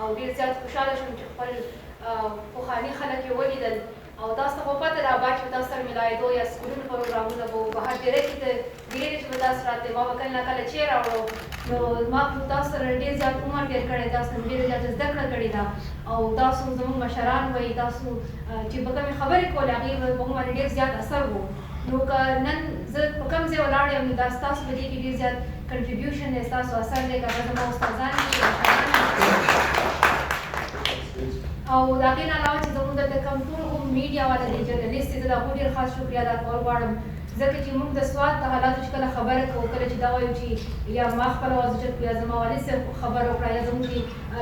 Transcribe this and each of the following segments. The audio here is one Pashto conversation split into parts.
او ډېر زیات خوشحاله شوم چې خپل پخواني خلک یې ولیدل او تاسو ته خو پته ده بعد چې تاسو سره ملایدو یا سکولونو پروګرامونه به وو بهر ډېری کې ته ویلې چې به تاسو راتلې ما به کله نه کله چی راوړو نو ما تاسو سره ډېر زیات عمر تېر کړی تاسو نه ډېره زیاته زده کړه کړې ده او تاسو زموږ مشران وایي تاسو چې به کومې خبرې کولې هغې به په موږ باندې ډېر زیات اثر و نو که نن زه په کوم ځای ولاړ یم نو دا ستاسو په دې کې ډېر زیات کنټریبیوشن دی ستاسو اثر دی که هغه زما استادان دي او د هغې نه علاوه چې زموږ دلته کوم ټول هم میډیا والا دی جرنلیست دی زه د هغو ډېر خاص شکریه ادا کول غواړم ځکه چې موږ د سوات د حالاتو چې کله خبره کوو کله چې دا وایو چې یا ما خپله واز اوچت کړو یا زما والد صاحب خبره وکړه یا زموږ چې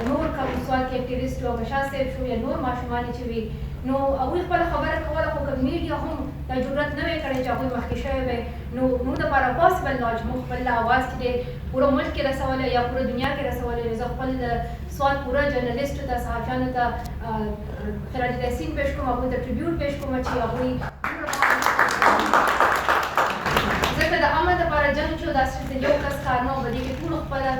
نور کوم سوات کې اکټیویسټ و هغه شاه صاحب شو یا نور ماشومان چې وي نو هغوی خپله خبره کوله خو که میډیا هم دا جرأت نه وی کړی چې هغوی مخکې شوی وی نو موږ دپاره پاسبل نه وه چې موږ خپل اواز چې دی پوره ملک کې رسولی یا پوره دنیا کې رسولی نو زه خپل د سوات پوره جرنلیسټو ته صحافیانو ته خراج تحسین پیش کوم هغوی ته ټریبیوټ پیش کوم چې هغوی ځکه د امن دپاره جنګ چې دا صرف د یو کس کار نه و په دې کې ټولو خپله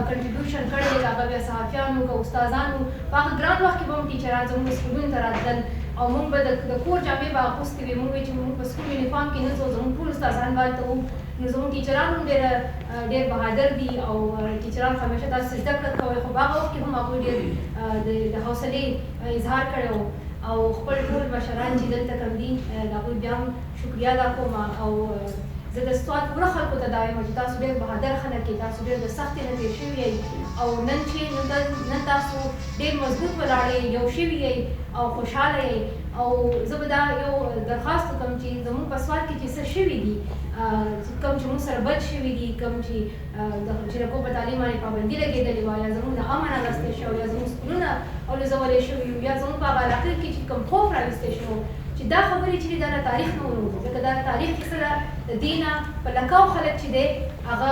کنټریبیوشن کړی دی هغه بیا صحافیانو که استادانو په هغه ګران وخت کې به هم ټیچران زموږ سکولونو ته راتلل او موږ به د کور جامې به اغوستې وې موږ وایي چې موږ په سکول یونیفارم کې نه ځو زموږ ټول استادان به هلته وو نو زموږ ټیچران هم ډېر بهادر دي او ټیچران همیشه تاسو زده کړه کوئ خو په هغه وخت کې هم هغوی ډېر د حوصلې اظهار کړی و او خپل ټول مشران چې دلته کوم دي د هغوی بیا هم شکریه ادا کوم او زه د سوات پوره خلکو ته دا وایم چې تاسو ډېر بهادر خلک یې تاسو ډېر د سختۍ نه تېر شوي یئ او نن چې نن تاسو ډېر مضبوط ولاړ یئ یو شوي یئ او خوشحاله یئ او زه به دا یو درخواست وکړم چې زموږ په سوات کې چې څه شوي دي کوم چې موږ سره بد شوي دي کوم چې د جنکو په تعلیم باندې پابندي لګېدلې وه یا زموږ د امن اخیستی شوی یا زموږ سکولونه اولوزولی شوي وي یا زموږ په هغه علاقه کې چې کوم خوف راویستی شو چې دا خبرې چې دي دا د تاریخ نه ونوځي ځکه دا تاریخ کې سره د دې نه په لکاو خلک چې دی هغه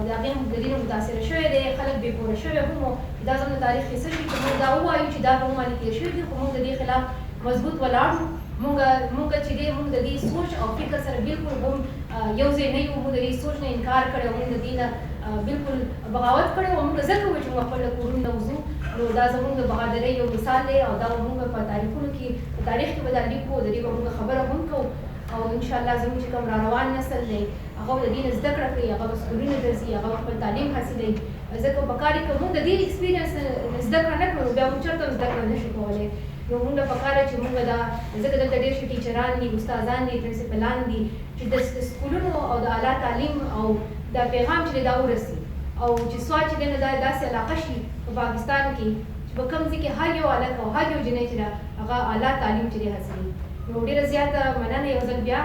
د هغې د دې نه متاثره شوی دی خلک بې پوره شوي هم و دا زموږ د تاریخ کیسه شي چې موږ دا ووایو چې دا په موږ باندې تېر شوي دي خو موږ د دې خلاف مضبوط ولاړ شو موږ چې دی موږ د دې سوچ او فکر سره بالکل هم یو ځای نه یو موږ د دې سوچ نه انکار کړی او موږ د دې نه بالکل بغاوت کړی او موږ ځکه وایو چې موږ خپل کورونو نه وځو نو دا زموږ د بهادرۍ یو مثال دی او دا موږ په تاریخونو کې په تاریخ کې به دا لیکو د دې به موږ خبره هم کوو او انشاءالله زموږ چې کوم راروان نسل دی هغه به د دې نه زده کړه کوي هغه به سکولونو ته ځي هغه به خپل تعلیم حاصلوي ځکه پکار دی که موږ د دې اکسپیرینس زده کړه نه کړو بیا موږ چېرته هم زده کړه نشو کولی نو موږ ته پکار دی چې موږ دا ځکه دلته ډېر ښه ټیچران دي استادان دي پرنسپلان دي چې د سکولونو او د اعلی تعلیم او دا پیغام چې دی دا ورسي او چې سوات چې دی نو دا داسې علاقه شي په پاکستان کې چې په کوم ځای کې هر یو هلک او هر یو جنۍ چې ده هغه اعلی تعلیم چې دی حاصلوي نو ډېره زیاته مننه یو ځل بیا